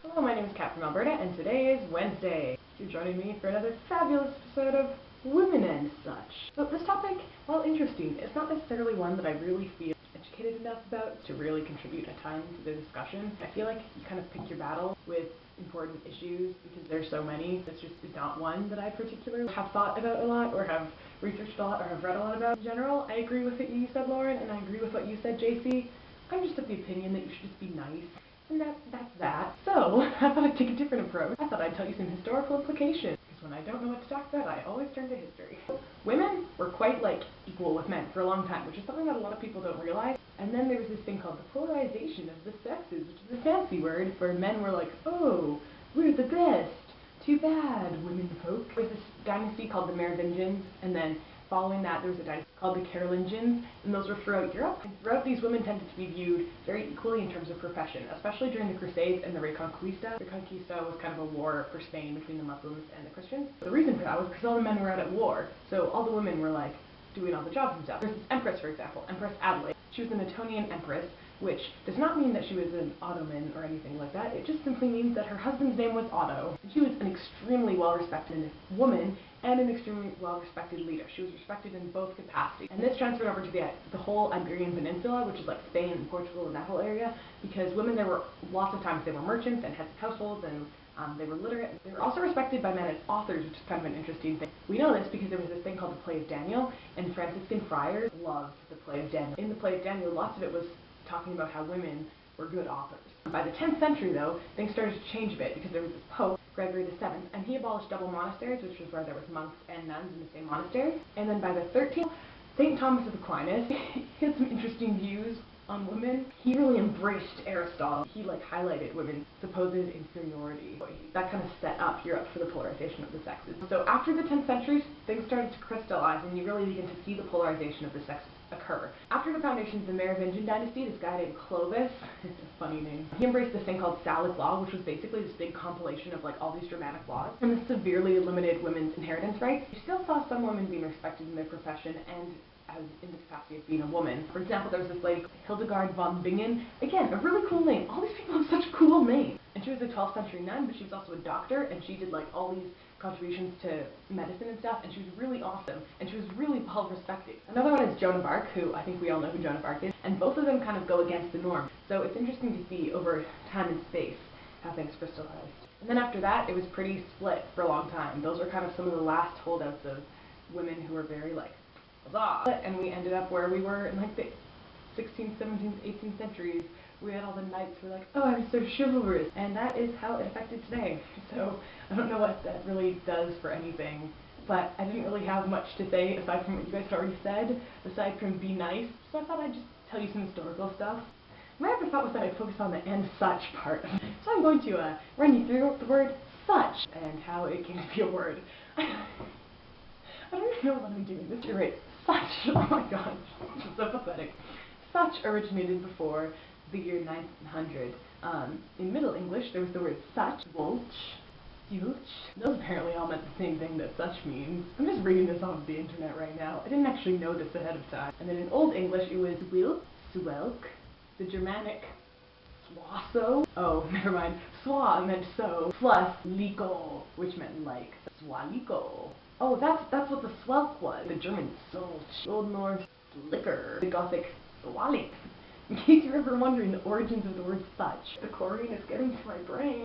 Hello, my name is Kat from Alberta, and today is Wednesday. You're joining me for another fabulous episode of Women and Such. So this topic, while interesting, it's not necessarily one that I really feel educated enough about to really contribute a ton to the discussion. I feel like you kind of pick your battle with important issues because there's so many. This just is not one that I particularly have thought about a lot or have researched a lot or have read a lot about. In general, I agree with what you said, Lauren, and I agree with what you said, JC. I'm just of the opinion that you should just be nice. And that's that. So, I thought I'd take a different approach. I thought I'd tell you some historical implications. Because when I don't know what to talk about, I always turn to history. Women were quite, equal with men for a long time, which is something that a lot of people don't realize. And then there was this thing called the polarization of the sexes, which is a fancy word where men were like, oh, we're the best. Too bad, women folk. There was this dynasty called the Merovingians, and then following that, there was a dynasty called the Carolingians, and those were throughout Europe. And throughout, these women tended to be viewed very equally in terms of profession, especially during the Crusades and the Reconquista. Reconquista was kind of a war for Spain between the Muslims and the Christians. The reason for that was because all the men were out at war, so all the women were doing all the jobs and stuff. There's this empress, for example, Empress Adelaide. She was an Etonian empress, which does not mean that she was an Ottoman or anything like that. It just simply means that her husband's name was Otto. And she was an extremely well-respected woman and an extremely well-respected leader. She was respected in both capacities. And this transferred over to the whole Iberian Peninsula, which is like Spain and Portugal and that whole area, because women there were, lots of times they were merchants and heads of households, and they were literate. They were also respected by men as authors, which is kind of an interesting thing. We know this because there was this thing called the Play of Daniel, and Franciscan friars loved the Play of Daniel. In the Play of Daniel, lots of it was talking about how women were good authors. By the 10th century, though, things started to change a bit because there was this Pope, Gregory VII, and he abolished double monasteries, which was where there was monks and nuns in the same monastery. And then by the 13th, St. Thomas of Aquinas, he had some interesting views on women. He really embraced Aristotle. He highlighted women's supposed inferiority. That kind of set up Europe for the polarization of the sexes. So after the 10th century, things started to crystallize, and you really begin to see the polarization of the sexes occur. After the foundation of the Merovingian dynasty, this guy named Clovis, it's a funny name, he embraced this thing called Salic law, which was basically this big compilation of all these dramatic laws, and this severely limited women's inheritance rights. You still saw some women being respected in their profession and as in the capacity of being a woman. For example, there was this lady, Hildegard von Bingen. Again, a really cool name. All these people have such cool names. And she was a 12th century nun, but she was also a doctor, and she did all these contributions to medicine and stuff, and she was really awesome, and she was really well respected. Another one is Joan of Arc, who I think we all know who Joan of Arc is, and both of them kind of go against the norm. So it's interesting to see over time and space how things crystallized. And then after that, it was pretty split for a long time. Those are kind of some of the last holdouts of women who were very huzzah. And we ended up where we were in the 16th, 17th, 18th centuries. We had all the knights who were oh, I'm so chivalrous. And that is how it affected today. So I don't know what that really does for anything. But I didn't really have much to say aside from what you guys already said, aside from be nice. So I thought I'd just tell you some historical stuff. My other thought was that I'd focus on the and such part. So I'm going to run you through the word such and how it came to be a word. I don't even know what I'm doing. This is right. Such. Oh my god. This is so pathetic. Such originated before the year 900. In Middle English, there was the word such, wolch, youch. Those apparently all meant the same thing that such means. I'm just reading this off the internet right now. I didn't actually know this ahead of time. And then in Old English, it was will, swelk, the Germanic swasso. Oh, never mind. Swa meant so, plus liko, which meant swaliko. Oh, that's what the swelk was. The German solch, Old Norse liquor, the Gothic swalik. In case you're ever wondering the origins of the word such, the chlorine is getting to my brain.